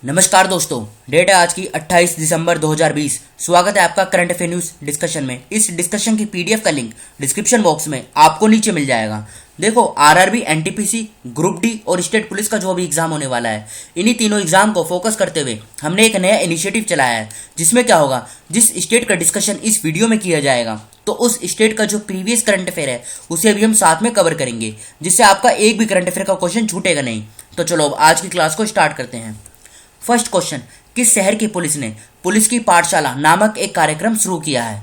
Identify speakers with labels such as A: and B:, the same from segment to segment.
A: नमस्कार दोस्तों, डेट है आज की 28 दिसंबर 2020। स्वागत है आपका करंट अफेयर न्यूज डिस्कशन में। इस डिस्कशन की पीडीएफ का लिंक डिस्क्रिप्शन बॉक्स में आपको नीचे मिल जाएगा। देखो, आरआरबी, एनटीपीसी, ग्रुप डी और स्टेट पुलिस का जो भी एग्जाम होने वाला है, इन्हीं तीनों एग्जाम को फोकस करते हुए हमने एक नया इनिशिएटिव चलाया है, जिसमें क्या होगा, जिस स्टेट का डिस्कशन इस वीडियो में किया जाएगा तो उस स्टेट का जो प्रीवियस करंट अफेयर है उसे भी हम साथ में कवर करेंगे, जिससे आपका एक भी करंट अफेयर का क्वेश्चन छूटेगा नहीं। तो चलो अब आज की क्लास को स्टार्ट करते हैं। फर्स्ट क्वेश्चन, किस शहर की पुलिस ने पुलिस की पाठशाला नामक एक कार्यक्रम शुरू किया है?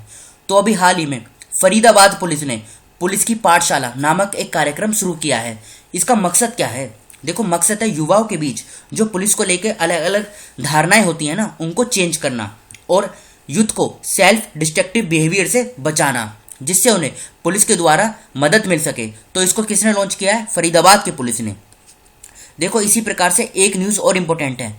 A: तो अभी हाल ही में फरीदाबाद पुलिस ने पुलिस की पाठशाला नामक एक कार्यक्रम शुरू किया है। इसका मकसद क्या है? देखो, मकसद है युवाओं के बीच जो पुलिस को लेकर अलग अलग धारणाएं होती हैं ना, उनको चेंज करना और यूथ को सेल्फ डिस्ट्रक्टिव बिहेवियर से बचाना, जिससे उन्हें पुलिस के द्वारा मदद मिल सके। तो इसको किसने लॉन्च किया है? फरीदाबाद की पुलिस ने। देखो, इसी प्रकार से एक न्यूज और इम्पोर्टेंट है।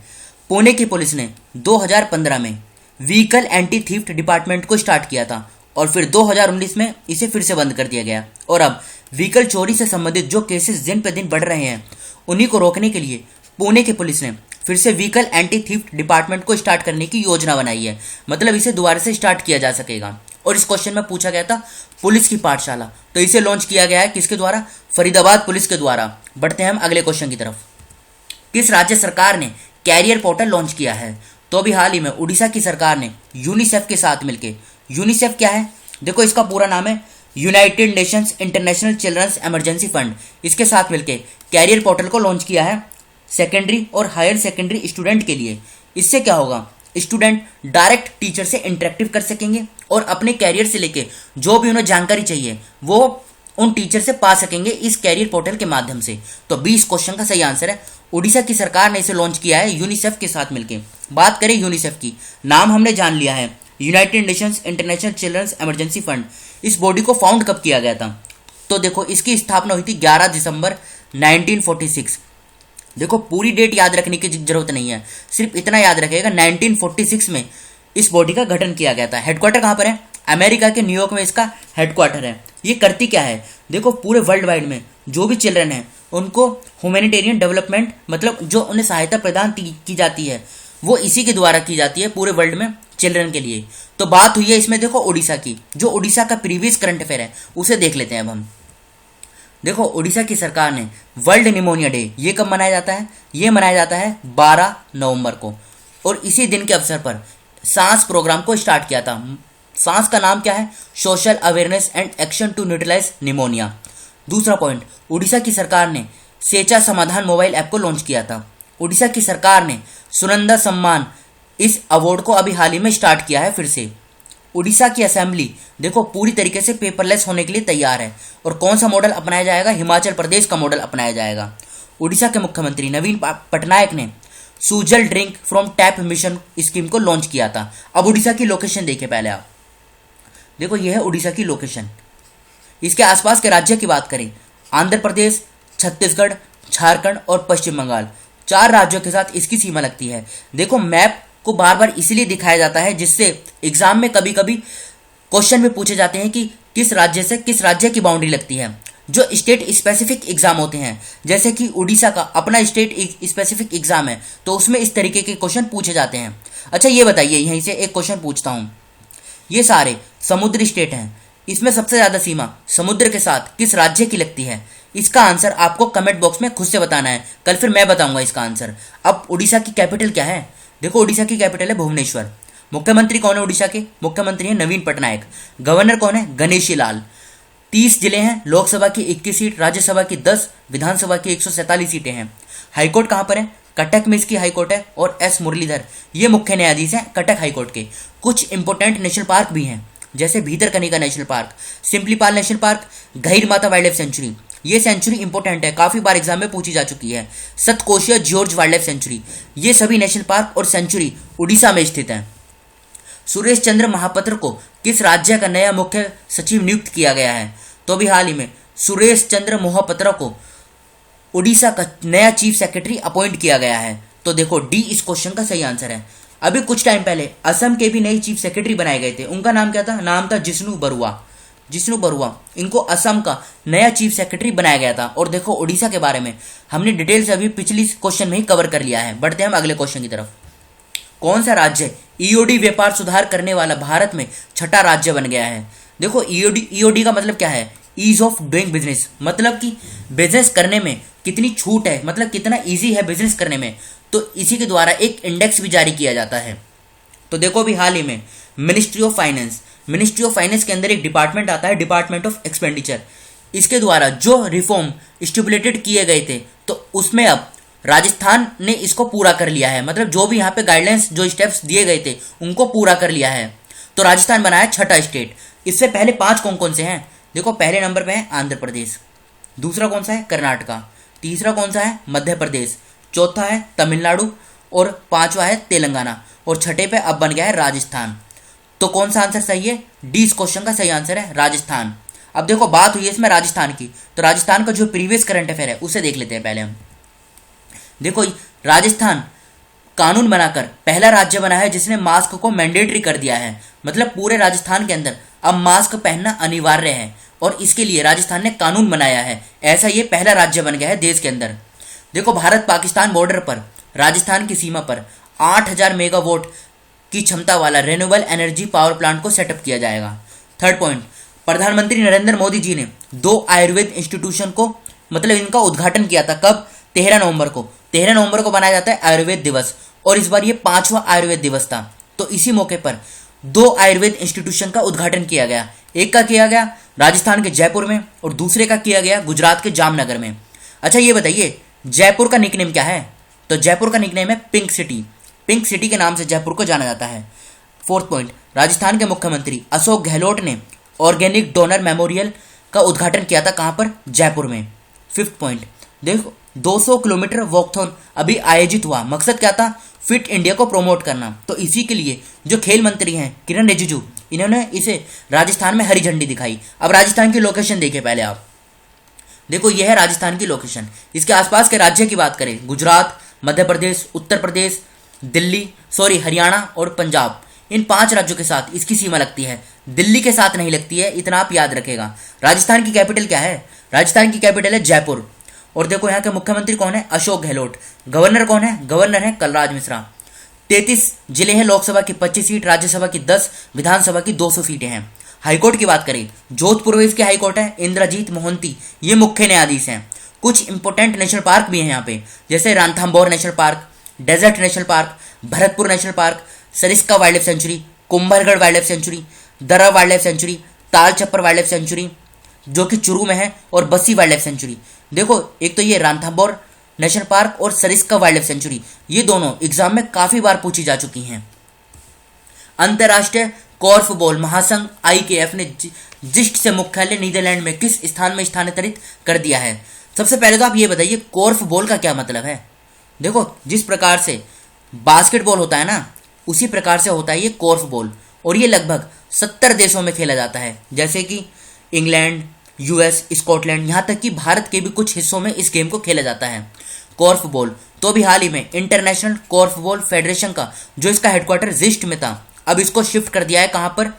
A: पुणे की पुलिस ने 2015 में व्हीकल एंटी थीफ्ट डिपार्टमेंट को स्टार्ट किया था और फिर 2019 में इसे फिर से बंद कर दिया गया। और अब व्हीकल चोरी से संबंधित जो केसेस दिन पर दिन बढ़ रहे हैं, उन्हीं को रोकने के लिए पुणे की पुलिस ने फिर से व्हीकल एंटी थीफ्ट डिपार्टमेंट को स्टार्ट करने की योजना बनाई है। मतलब इसे दोबारा से स्टार्ट किया जा सकेगा। और इस क्वेश्चन में पूछा गया था पुलिस की पाठशाला, तो इसे लॉन्च किया गया है किसके द्वारा? फरीदाबाद पुलिस के द्वारा। बढ़ते हैं हम अगले क्वेश्चन की तरफ। किस राज्य सरकार ने कैरियर पोर्टल लॉन्च किया है? तो अभी हाल ही में उड़ीसा की सरकार ने यूनिसेफ के साथ मिलकर, यूनिसेफ क्या है? देखो, इसका पूरा नाम है United Nations International Children's Emergency Fund. इसके साथ मिलकर कैरियर पोर्टल को लॉन्च किया है सेकेंडरी और हायर सेकेंडरी स्टूडेंट के लिए। इससे क्या होगा, स्टूडेंट डायरेक्ट टीचर से इंटरेक्टिव कर सकेंगे और अपने कैरियर से लेके जो भी उन्हें जानकारी चाहिए वो उन टीचर से पा सकेंगे इस कैरियर पोर्टल के माध्यम से। तो 20 क्वेश्चन का सही आंसर है। उड़ीसा की सरकार ने इसे लॉन्च किया है यूनिसेफ के साथ मिलकर। बात करें यूनिसेफ की, नाम हमने जान लिया है, United Nations International Children's Emergency Fund. इस बॉडी को फाउंड कब किया गया था? तो देखो, इसकी स्थापना हुई थी 11 दिसंबर 1946। देखो, पूरी डेट याद रखने की जरूरत नहीं है, सिर्फ इतना याद रखिएगा 1946 में इस बॉडी का गठन किया गया था। हेडक्वार्टर कहाँ पर है? अमेरिका के न्यूयॉर्क में इसका हेडक्वार्टर है। ये करती क्या है? देखो, पूरे वर्ल्ड वाइड में जो भी चिल्ड्रन है उनको ह्यूमैनिटेरियन डेवलपमेंट, मतलब जो उन्हें सहायता प्रदान की जाती है वो इसी के द्वारा की जाती है पूरे वर्ल्ड में चिल्ड्रन के लिए। तो बात हुई है इसमें देखो उड़ीसा की। जो उड़ीसा का प्रीवियस करंट अफेयर है उसे देख लेते हैं अब हम। देखो, उड़ीसा की सरकार ने वर्ल्ड निमोनिया डे ये कब मनाया जाता है? ये मनाया जाता है 12 नवंबर को। और इसी दिन के अवसर पर सांस प्रोग्राम को स्टार्ट किया था। सांस का नाम क्या है? Social awareness and action to neutralize pneumonia. दूसरा पॉइंट, उड़ीसा की सरकार ने सेचा समाधान मोबाइल ऐप को लॉन्च किया था। उड़ीसा की सरकार ने सुनंदा सम्मान, इस अवार्ड को अभी हाल ही में स्टार्ट किया है फिर से। उड़ीसा की असेंबली देखो पूरी तरीके से पेपरलेस होने के लिए तैयार है। और कौन सा मॉडल अपनाया जाएगा? हिमाचल प्रदेश का मॉडल अपनाया जाएगा। उड़ीसा के मुख्यमंत्री नवीन पटनायक ने Sujal drink from tap mission scheme को लॉन्च किया था। अब उड़ीसा की लोकेशन देखिए पहले आप। देखो, यह है उड़ीसा की लोकेशन। इसके आसपास के राज्य की बात करें, आंध्र प्रदेश, छत्तीसगढ़, झारखंड और पश्चिम बंगाल, 4 राज्यों के साथ इसकी सीमा लगती है। देखो, मैप को बार बार इसलिए दिखाया जाता है जिससे एग्जाम में कभी कभी क्वेश्चन में पूछे जाते हैं कि किस राज्य से किस राज्य की बाउंड्री लगती है। जो स्टेट स्पेसिफिक एग्जाम होते हैं, जैसे कि उड़ीसा का अपना स्टेट स्पेसिफिक एग्जाम है, तो उसमें इस तरीके के क्वेश्चन पूछे जाते हैं। अच्छा, ये बताइए, यहीं से एक क्वेश्चन पूछता हूं। ये सारे समुद्री स्टेट हैं, इसमें सबसे ज्यादा सीमा समुद्र के साथ किस राज्य की लगती है? इसका आंसर आपको कमेंट बॉक्स में खुद से बताना है, कल फिर मैं बताऊंगा इसका आंसर। अब उड़ीसा की कैपिटल क्या है? देखो, उड़ीसा की कैपिटल है भुवनेश्वर। मुख्यमंत्री कौन है उड़ीसा के? मुख्यमंत्री है नवीन पटनायक। गवर्नर कौन है? गणेशी लाल। 30 जिले हैं, लोकसभा की 21 सीट, राज्यसभा की 10, विधानसभा की 147 सीटें हैं। हाईकोर्ट कहाँ पर है? कटक में इसकी हाईकोर्ट है। और एस मुरलीधर ये मुख्य न्यायाधीश हैं कटक हाईकोर्ट के। कुछ इंपोर्टेंट नेशनल पार्क भी हैं, जैसे Bhitarkanika national park, Similipal national park, गहीर माता वाइल्ड लाइफ सेंचुरी। ये सेंचुरी इंपॉर्टेंट है, काफी बार एग्जाम में पूछी जा चुकी है। Satkosia George wild life sanctuary, ये सभी नेशनल पार्क और सेंचुरी उड़ीसा में स्थित हैं। सुरेश चंद्र महापात्र को किस राज्य का नया मुख्य सचिव नियुक्त किया गया है? तो अभी हाल ही में सुरेश चंद्र महापात्र को उड़ीसा का नया चीफ सेक्रेटरी अपॉइंट किया गया है। तो देखो, डी इस क्वेश्चन का सही आंसर है। अभी कुछ टाइम पहले असम के भी नए चीफ सेक्रेटरी बनाए गए थे। उनका नाम क्या था? नाम था जिष्णु बरुआ। जिष्णु बरुआ, इनको असम का नया चीफ सेक्रेटरी बनाया गया था। और देखो उड़ीसा के बारे में हमने डिटेल से अभी पिछली क्वेश्चन में ही कवर कर लिया है। बढ़ते हैं हम अगले क्वेश्चन की तरफ। कौन सा राज्य ईओडी व्यापार सुधार करने वाला भारत में छठा राज्य बन गया है? देखो ईओडी का मतलब क्या है? ईज ऑफ डूइंग बिजनेस, मतलब कि बिजनेस करने में कितनी छूट है, मतलब कितना इजी है बिजनेस करने में। तो इसी के द्वारा एक इंडेक्स भी जारी किया जाता है। तो देखो अभी हाल ही में मिनिस्ट्री ऑफ फाइनेंस के अंदर एक डिपार्टमेंट आता है, डिपार्टमेंट ऑफ एक्सपेंडिचर। इसके द्वारा जो रिफॉर्म स्टिपुलेटेड किए गए थे तो उसमें अब राजस्थान ने इसको पूरा कर लिया है, मतलब जो भी यहाँ पे गाइडलाइंस जो स्टेप्स दिए गए थे उनको पूरा कर लिया है। तो राजस्थान बना है छठा स्टेट। इससे पहले 5 कौन कौन से हैं? देखो पहले नंबर पे है आंध्र प्रदेश, दूसरा कौन सा है? कर्नाटका, तीसरा कौन सा है? मध्य प्रदेश, चौथा है तमिलनाडु और 5वां है तेलंगाना और छठे पे अब बन गया है राजस्थान। तो कौन सा आंसर सही है? डी इस क्वेश्चन का सही आंसर है राजस्थान। अब देखो बात हुई है इसमें राजस्थान की, तो राजस्थान का जो प्रीवियस करंट अफेयर है उसे देख लेते हैं पहले हम। देखो राजस्थान कानून बनाकर पहला राज्य बना है जिसने मास्क को मैंडेटरी कर दिया है, मतलब पूरे राजस्थान के अंदर अब मास्क पहनना अनिवार्य है और इसके लिए राजस्थान ने कानून बनाया है। ऐसा ये पहला राज्य बन गया है देश के अंदर। देखो भारत पाकिस्तान बॉर्डर पर राजस्थान की सीमा पर 8000 मेगावाट की क्षमता वाला रेन्यूएबल एनर्जी पावर प्लांट को सेटअप किया जाएगा। थर्ड पॉइंट, प्रधानमंत्री नरेंद्र मोदी जी ने 2 आयुर्वेद इंस्टीट्यूशन को, मतलब इनका उद्घाटन किया था। कब? 13 नवंबर को। 13 नवंबर को मनाया जाता है आयुर्वेद दिवस और इस बार ये 5वां आयुर्वेद दिवस था। तो इसी मौके पर 2 आयुर्वेद इंस्टीट्यूशन का उद्घाटन किया गया। एक का किया गया राजस्थान के जयपुर में और दूसरे का किया गया गुजरात के जामनगर में। अच्छा ये बताइए जयपुर का निकनेम क्या है? तो जयपुर का निकनेम है पिंक सिटी। पिंक सिटी के नाम से जयपुर को जाना जाता है। फोर्थ पॉइंट, राजस्थान के मुख्यमंत्री अशोक गहलोत ने ऑर्गेनिक डोनर मेमोरियल का उद्घाटन किया था। कहां पर? जयपुर में। फिफ्थ पॉइंट, देखो 200 किलोमीटर वॉकथॉन अभी आयोजित हुआ। मकसद क्या था? फिट इंडिया को प्रमोट करना। तो इसी के लिए जो खेल मंत्री हैं किरण रिजिजू, इन्होंने इसे राजस्थान में हरी झंडी दिखाई। अब राजस्थान की लोकेशन देखिए पहले आप। देखो यह है राजस्थान की लोकेशन। इसके आसपास के राज्य की बात करें, गुजरात, मध्य प्रदेश, उत्तर प्रदेश, हरियाणा और पंजाब, इन 5 राज्यों के साथ इसकी सीमा लगती है। दिल्ली के साथ नहीं लगती है, इतना आप याद रखेगा। राजस्थान की कैपिटल क्या है? राजस्थान की कैपिटल है जयपुर। और देखो यहाँ के मुख्यमंत्री कौन है? अशोक गहलोत। गवर्नर कौन है? गवर्नर है कलराज मिश्रा। 33 जिले हैं, लोकसभा की 25 सीट, राज्यसभा की 10, विधानसभा की 200 सीटें हैं। हाईकोर्ट की बात करें, जोधपुर में इसकी हाईकोर्ट है, इंद्रजीत मोहंती ये मुख्य न्यायाधीश हैं। कुछ इंपोर्टेंट नेशनल पार्क भी हैं यहाँ पे, जैसे Ranthambore national park, desert national park, Bharatpur national park, Sariska wildlife sanctuary, Kumbhalgarh wildlife sanctuary, Darrah wildlife sanctuary, Tal Chhapar wild life sanctuary जो कि चुरू में है, और बस्सी वाइल्ड लाइफ सेंचुरी। देखो एक तो ये रणथंभौर नेशनल पार्क और सरिस्का वाइल्ड लाइफ सेंचुरी, ये दोनों एग्जाम में काफी बार पूछी जा चुकी हैं। अंतर्राष्ट्रीय कॉर्फबॉल महासंघ IKF ने जिस्ट से मुख्यालय नीदरलैंड में किस स्थान में स्थानांतरित कर दिया है? सबसे पहले तो आप ये बताइए कॉर्फबॉल का क्या मतलब है। देखो जिस प्रकार से बास्केटबॉल होता है ना, उसी प्रकार से होता है ये कॉर्फबॉल, और ये लगभग 70 देशों में खेला जाता है, जैसे कि इंग्लैंड, US, स्कॉटलैंड, यहाँ तक कि भारत के भी कुछ हिस्सों में इस गेम को खेला जाता है कॉर्फबॉल। तो अभी हाल ही में इंटरनेशनल कॉर्फबॉल फेडरेशन का जो इसका हेडक्वार्टर जिस्ट में था, अब इसको शिफ्ट कर दिया है। कहां पर?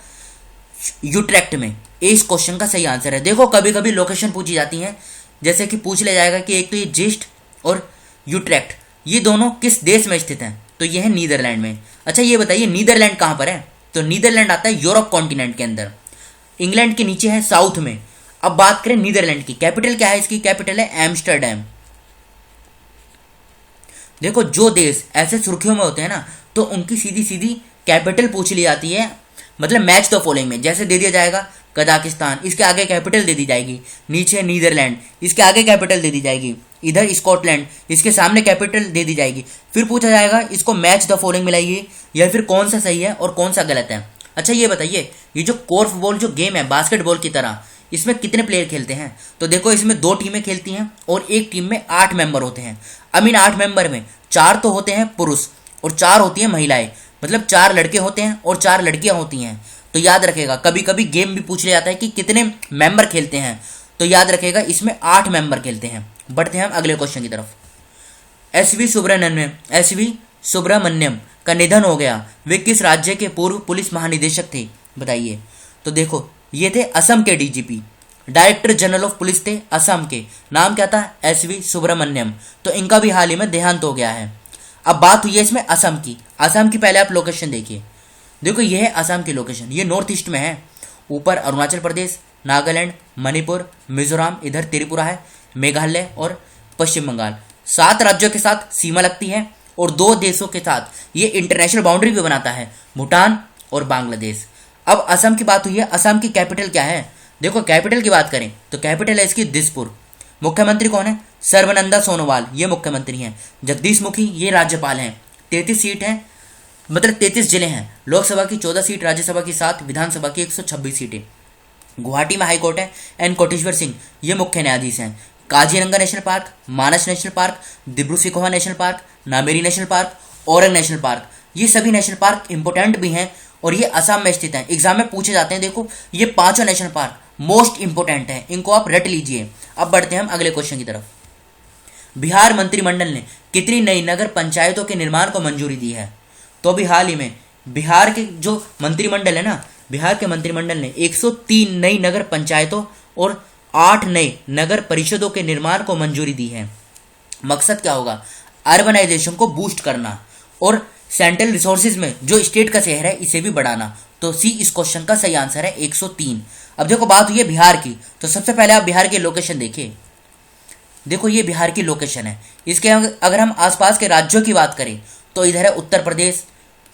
A: यूट्रेक्ट में। ए इस क्वेश्चन का सही आंसर है। देखो कभी कभी लोकेशन पूछी जाती है, जैसे कि पूछ लिया जाएगा कि एक तो ये जिस्ट और यूट्रेक्ट ये दोनों किस देश में स्थित हैं, तो ये है नीदरलैंड में। अच्छा ये बताइए नीदरलैंड कहां पर है? तो नीदरलैंड आता है यूरोप कॉन्टिनेंट के अंदर, इंग्लैंड के नीचे है साउथ में। अब बात करें नीदरलैंड की, कैपिटल क्या है इसकी? कैपिटल है एम्स्टर्डम। देखो जो देश ऐसे सुर्खियों में होते हैं ना, तो उनकी सीधी सीधी कैपिटल पूछ ली जाती है, मतलब मैच द फॉलोइंग में। जैसे दे दिया जाएगा कजाकिस्तान, इसके आगे कैपिटल दे दी जाएगी, नीचे नीदरलैंड, इसके आगे कैपिटल दे दी जाएगी, इधर स्कॉटलैंड, इसके सामने कैपिटल दे दी जाएगी। फिर पूछा जाएगा इसको मैच द फॉलोइंग मिलाइए, या फिर कौन सा सही है और कौन सा गलत है। अच्छा ये बताइए ये जो कॉर्फबॉल जो गेम है बास्केटबॉल की तरह, इसमें कितने प्लेयर खेलते हैं? तो देखो इसमें 2 टीमें खेलती हैं और एक टीम में 8 मेंबर होते हैं। अब इन 8 मेंबर में 4 तो होते हैं पुरुष और 4 होती हैं महिलाएं, मतलब 4 लड़के होते हैं और 4 लड़कियां होती हैं। तो याद रखेगा कभी कभी गेम भी पूछ लिया जाता है कि कितने मेंबर खेलते हैं, तो याद रखेगा इसमें 8 मेंबर खेलते हैं। बढ़ते हैं हम अगले क्वेश्चन की तरफ। SV सुब्रमण्यम का निधन हो गया, वे किस राज्य के पूर्व पुलिस महानिदेशक थे? बताइए। तो देखो ये थे असम के DGP. Director general of police थे असम के, नाम क्या था, एसवी सुब्रमण्यम। तो इनका भी हाल ही में देहांत हो गया है। अब बात हुई है इसमें असम की। असम की पहले आप लोकेशन देखिए। देखो ये है असम की लोकेशन, ये नॉर्थ ईस्ट में है। ऊपर अरुणाचल प्रदेश, नागालैंड, मणिपुर, मिजोरम, इधर त्रिपुरा है, मेघालय और पश्चिम बंगाल। 7 राज्यों के साथ सीमा लगती है और 2 देशों के साथ ये इंटरनेशनल बाउंड्री भी बनाता है, भूटान और बांग्लादेश। अब असम की बात हुई है, असम की कैपिटल क्या है। देखो कैपिटल की बात करें तो कैपिटल है इसकी दिसपुर। मुख्यमंत्री कौन है, सर्बानंद सोनोवाल, ये मुख्यमंत्री हैं। जगदीश मुखी ये राज्यपाल हैं। 33 सीट हैं, मतलब 33 जिले हैं। लोकसभा की 14 सीट, राज्यसभा की 7, विधानसभा की 126 सीटें। गुवाहाटी में हाईकोर्ट है। एन कोटेश्वर सिंह ये मुख्य न्यायाधीश हैं। Kaziranga national park, Manas national park, Dibru Saikhowa national park, Nameri national park, Orang national park, ये सभी नेशनल पार्क इंपोर्टेंट भी हैं और ये असम में स्थित हैं। एग्जाम में पूछे जाते हैं। देखो ये 5 नेशनल पार्क मोस्ट इंपोर्टेंट हैं, इनको आप रट लीजिए। अब बढ़ते हैं हम अगले क्वेश्चन की तरफ। बिहार मंत्रिमंडल ने कितनी नई नगर पंचायतों के निर्माण को मंजूरी दी है। तो अभी हाल ही में बिहार के जो मंत्रिमंडल है ना, बिहार के मंत्रिमंडल ने 103 नई नगर पंचायतों और 8 नए नगर परिषदों के निर्माण को मंजूरी दी है। मकसद क्या होगा, अर्बनाइजेशन को बूस्ट करना और सेंट्रल रिसोर्सेज में जो स्टेट का शेयर है इसे भी बढ़ाना। तो सी इस क्वेश्चन का सही आंसर है 103। अब देखो बात हुई है बिहार की, तो सबसे पहले आप बिहार की लोकेशन देखिए। देखो ये बिहार की लोकेशन है। इसके अगर हम आसपास के राज्यों की बात करें तो इधर है उत्तर प्रदेश,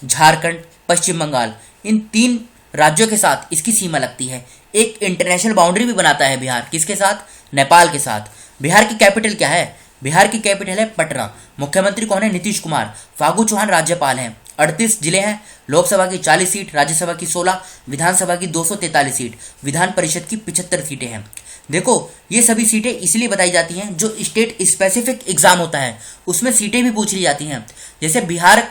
A: झारखंड, पश्चिम बंगाल। इन 3 राज्यों के साथ इसकी सीमा लगती है। एक इंटरनेशनल बाउंड्री भी बनाता है बिहार, किसके साथ, नेपाल के साथ। बिहार की कैपिटल क्या है, बिहार की कैपिटल है पटना। मुख्यमंत्री कौन है, नीतीश कुमार। फागू चौहान राज्यपाल हैं। 38 जिले हैं। लोकसभा की 40 सीट, राज्यसभा की 16, विधानसभा की 243 सीट, विधान परिषद की 75 सीटें हैं। देखो ये सभी सीटें इसलिए बताई जाती हैं, जो स्टेट स्पेसिफिक एग्जाम होता है उसमें सीटें भी पूछ ली जाती हैं। जैसे बिहार,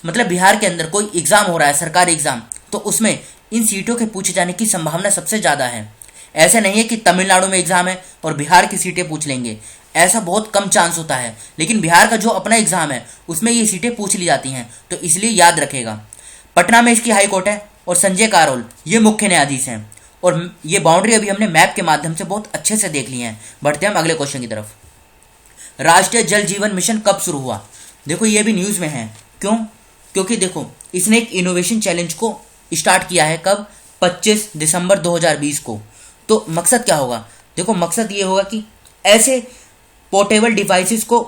A: मतलब बिहार के अंदर कोई एग्जाम हो रहा है, सरकारी एग्जाम, तो उसमें इन सीटों के पूछे जाने की संभावना सबसे ज़्यादा है। ऐसा नहीं है कि तमिलनाडु में एग्जाम है और बिहार की सीटें पूछ लेंगे, ऐसा बहुत कम चांस होता है। लेकिन बिहार का जो अपना एग्जाम है उसमें ये सीटें पूछ ली जाती हैं, तो इसलिए याद रखेगा। पटना में इसकी हाई कोर्ट है और संजय कारोल ये मुख्य न्यायाधीश हैं। और ये बाउंड्री अभी हमने मैप के माध्यम से बहुत अच्छे से देख ली है। बढ़ते हैं हम अगले क्वेश्चन की तरफ। राष्ट्रीय जल जीवन मिशन कब शुरू हुआ। देखो ये भी न्यूज़ में है, क्यों, क्योंकि देखो इसने एक इनोवेशन चैलेंज को स्टार्ट किया है। कब, 25 दिसंबर 2020 को। तो मकसद क्या होगा, देखो मकसद ये होगा कि ऐसे पोर्टेबल डिवाइसेस को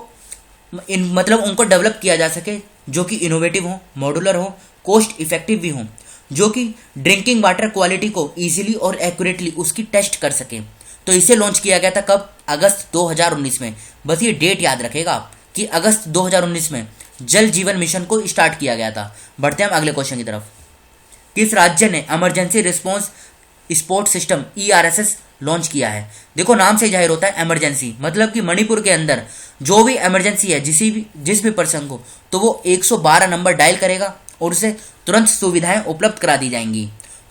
A: मतलब उनको डेवलप किया जा सके जो कि इनोवेटिव हो, मॉड्यूलर हो, कॉस्ट इफेक्टिव भी हो, जो कि ड्रिंकिंग वाटर क्वालिटी को इजीली और एक्यूरेटली उसकी टेस्ट कर सके। तो इसे लॉन्च किया गया था कब, अगस्त 2019 में। बस ये डेट याद रखेगा आप कि अगस्त 2019 में जल जीवन मिशन को स्टार्ट किया गया था। बढ़ते हैं हम अगले क्वेश्चन की तरफ। किस राज्य ने emergency response support system ERSS launch किया है। देखो नाम से जाहिर होता है इमरजेंसी, मतलब कि मणिपुर के अंदर जो भी इमरजेंसी है, जिस भी पर्सन को, तो वो 112 नंबर डायल करेगा और उसे तुरंत सुविधाएं उपलब्ध करा दी जाएंगी।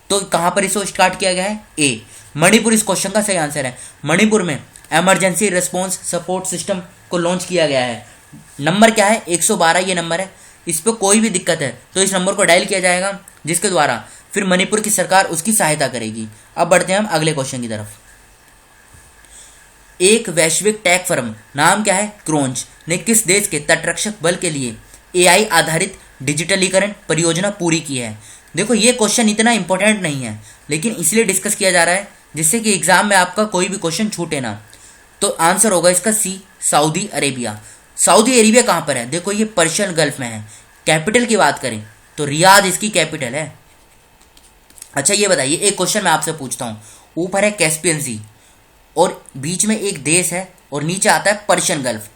A: तो कहां पर इसको स्टार्ट किया गया है, ए मणिपुर इस क्वेश्चन का सही आंसर है। मणिपुर में इमरजेंसी रिस्पॉन्स सपोर्ट सिस्टम को लॉन्च किया गया है। नंबर क्या है, 112 ये नंबर है। इस पर कोई भी दिक्कत है तो इस नंबर को डायल किया जाएगा, जिसके द्वारा फिर मणिपुर की सरकार उसकी सहायता करेगी। अब बढ़ते हैं हम अगले क्वेश्चन की तरफ। एक वैश्विक टेक फर्म, नाम क्या है, क्रोंच, ने किस देश के तटरक्षक बल के लिए AI आधारित डिजिटलीकरण परियोजना पूरी की है। देखो ये क्वेश्चन इतना इंपॉर्टेंट नहीं है, लेकिन इसलिए डिस्कस किया जा रहा है जिससे कि एग्जाम में आपका कोई भी क्वेश्चन छूटे ना। तो आंसर होगा इसका सी, सऊदी अरेबिया। सऊदी अरेबिया कहाँ पर है, देखो ये पर्शियन गल्फ में है। कैपिटल की बात करें तो रियाद इसकी कैपिटल है। अच्छा ये बताइए, एक क्वेश्चन मैं आपसे पूछता हूँ। ऊपर है कैस्पियन सी और बीच में एक देश है और नीचे आता है पर्शियन गल्फ।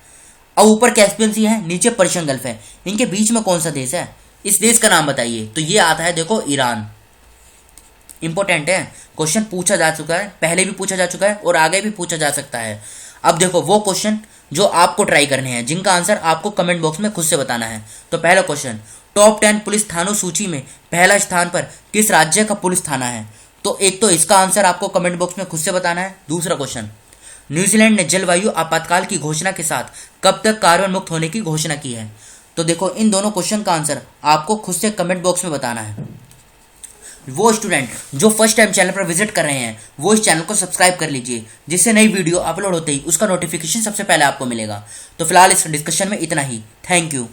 A: अब ऊपर कैस्पियन सी है, नीचे पर्शियन गल्फ है, इनके बीच में कौन सा देश है, इस देश का नाम बताइए। तो ये आता है देखो ईरान। इंपॉर्टेंट है, क्वेश्चन पूछा जा चुका है, पहले भी पूछा जा चुका है और आगे भी पूछा जा सकता है। अब देखो वो क्वेश्चन जो आपको ट्राई करने हैं, जिनका आंसर आपको कमेंट बॉक्स में खुद से बताना है। तो पहला क्वेश्चन, टॉप 10 पुलिस थानों सूची में पहला स्थान पर किस राज्य का पुलिस थाना है। तो एक तो इसका आंसर आपको कमेंट बॉक्स में खुद से बताना है। दूसरा क्वेश्चन, न्यूजीलैंड ने जलवायु आपातकाल की घोषणा के साथ कब तक कार्बन मुक्त होने की घोषणा की है। तो देखो इन दोनों क्वेश्चन का आंसर आपको खुद से कमेंट बॉक्स में बताना है। वो स्टूडेंट जो फर्स्ट टाइम चैनल पर विजिट कर रहे हैं वो इस चैनल को सब्सक्राइब कर लीजिए, जिससे नई वीडियो अपलोड होते ही उसका नोटिफिकेशन सबसे पहले आपको मिलेगा। तो फिलहाल इस डिस्कशन में इतना ही। Thank you.